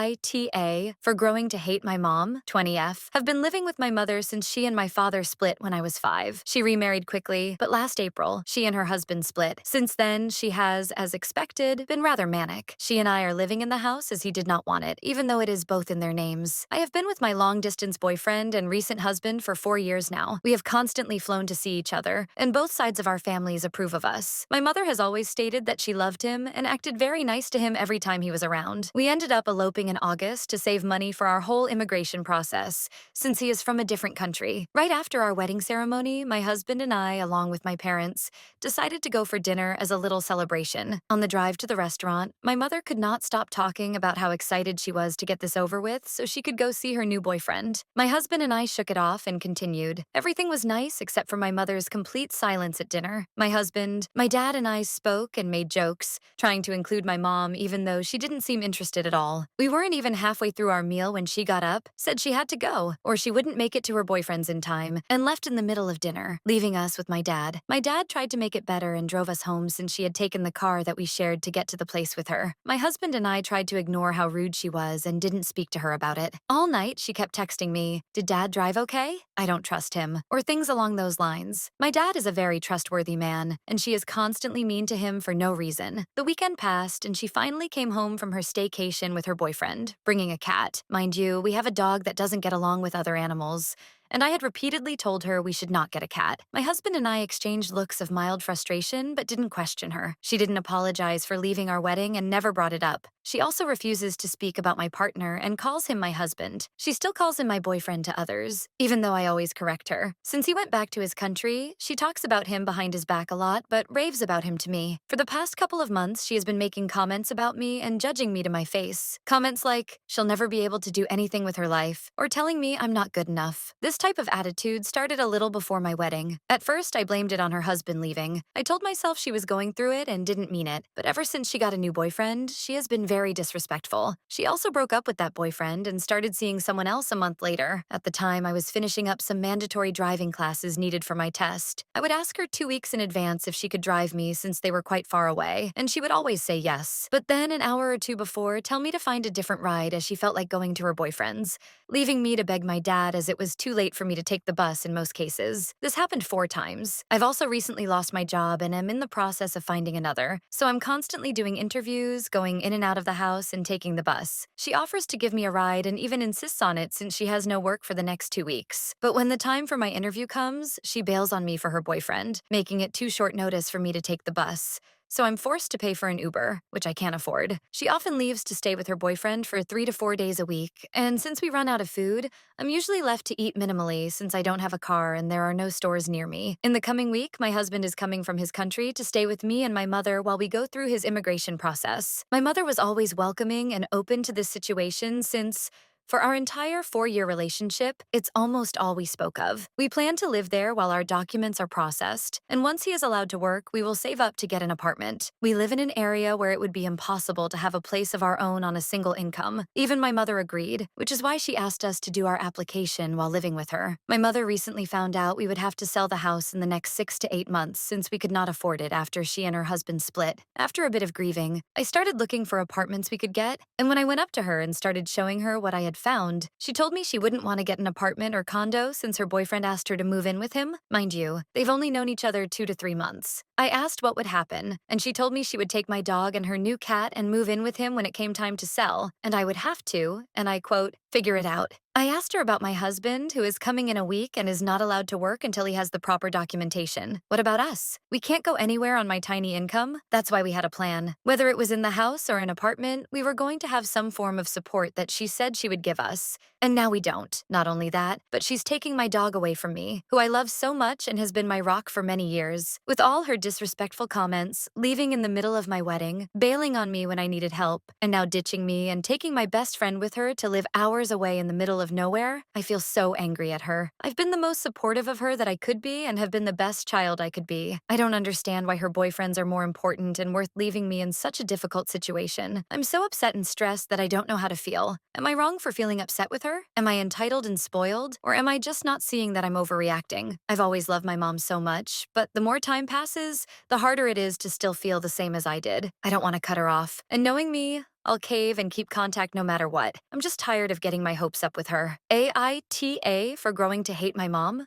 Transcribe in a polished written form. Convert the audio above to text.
Aita, for growing to hate my mom, 20F, have been living with my mother since she and my father split when I was 5. She remarried quickly, but last April, she and her husband split. Since then, she has, as expected, been rather manic. She and I are living in the house as he did not want it, even though it is both in their names. I have been with my long-distance boyfriend and recent husband for 4 years now. We have constantly flown to see each other, and both sides of our families approve of us. My mother has always stated that she loved him and acted very nice to him every time he was around. We ended up eloping in August to save money for our whole immigration process, since he is from a different country. Right after our wedding ceremony, my husband and I, along with my parents, decided to go for dinner as a little celebration. On the drive to the restaurant, my mother could not stop talking about how excited she was to get this over with so she could go see her new boyfriend. My husband and I shook it off and continued. Everything was nice except for my mother's complete silence at dinner. My dad and I spoke and made jokes, trying to include my mom even though she didn't seem interested at all. We weren't even halfway through our meal when she got up, said she had to go, or she wouldn't make it to her boyfriend's in time, and left in the middle of dinner, leaving us with my dad. My dad tried to make it better and drove us home since she had taken the car that we shared to get to the place with her. My husband and I tried to ignore how rude she was and didn't speak to her about it. All night, she kept texting me, "Did Dad drive okay? I don't trust him," or things along those lines. My dad is a very trustworthy man, and she is constantly mean to him for no reason. The weekend passed, and she finally came home from her staycation with her boyfriend, bringing a cat. Mind you, we have a dog that doesn't get along with other animals, and I had repeatedly told her we should not get a cat. My husband and I exchanged looks of mild frustration but didn't question her. She didn't apologize for leaving our wedding and never brought it up. She also refuses to speak about my partner and calls him my husband. She still calls him my boyfriend to others, even though I always correct her. Since he went back to his country, she talks about him behind his back a lot but raves about him to me. For the past couple of months, she has been making comments about me and judging me to my face. Comments like, she'll never be able to do anything with her life, or telling me I'm not good enough. This type of attitude started a little before my wedding. At first, I blamed it on her husband leaving. I told myself she was going through it and didn't mean it. But ever since she got a new boyfriend, she has been very disrespectful. She also broke up with that boyfriend and started seeing someone else a month later. At the time, I was finishing up some mandatory driving classes needed for my test. I would ask her 2 weeks in advance if she could drive me since they were quite far away, and she would always say yes. But then an hour or two before, tell me to find a different ride as she felt like going to her boyfriend's, leaving me to beg my dad as it was too late for me to take the bus in most cases. This happened 4 times. I've also recently lost my job and am in the process of finding another, so I'm constantly doing interviews, going in and out of the house, and taking the bus. She offers to give me a ride and even insists on it since she has no work for the next 2 weeks. But when the time for my interview comes, she bails on me for her boyfriend, making it too short notice for me to take the bus. So I'm forced to pay for an Uber, which I can't afford. She often leaves to stay with her boyfriend for 3 to 4 days a week, and since we run out of food, I'm usually left to eat minimally since I don't have a car and there are no stores near me. In the coming week, my husband is coming from his country to stay with me and my mother while we go through his immigration process. My mother was always welcoming and open to this situation since, for our entire 4-year relationship, it's almost all we spoke of. We plan to live there while our documents are processed, and once he is allowed to work, we will save up to get an apartment. We live in an area where it would be impossible to have a place of our own on a single income. Even my mother agreed, which is why she asked us to do our application while living with her. My mother recently found out we would have to sell the house in the next 6 to 8 months since we could not afford it after she and her husband split. After a bit of grieving, I started looking for apartments we could get, and when I went up to her and started showing her what I had found, she told me she wouldn't want to get an apartment or condo since her boyfriend asked her to move in with him. Mind you, they've only known each other 2 to 3 months. I asked what would happen, and she told me she would take my dog and her new cat and move in with him when it came time to sell, and I would have to, and I quote, figure it out. I asked her about my husband, who is coming in a week and is not allowed to work until he has the proper documentation. What about us? We can't go anywhere on my tiny income. That's why we had a plan. Whether it was in the house or an apartment, we were going to have some form of support that she said she would give us. And now we don't. Not only that, but she's taking my dog away from me, who I love so much and has been my rock for many years. With all her disrespectful comments, leaving in the middle of my wedding, bailing on me when I needed help, and now ditching me and taking my best friend with her to live hours away in the middle of nowhere, I feel so angry at her. I've been the most supportive of her that I could be and have been the best child I could be. I don't understand why her boyfriends are more important and worth leaving me in such a difficult situation. I'm so upset and stressed that I don't know how to feel. Am I wrong for feeling upset with her? Am I entitled and spoiled? Or am I just not seeing that I'm overreacting? I've always loved my mom so much, but the more time passes, the harder it is to still feel the same as I did. I don't want to cut her off. And knowing me, I'll cave and keep contact no matter what. I'm just tired of getting my hopes up with her. AITA for growing to hate my mom?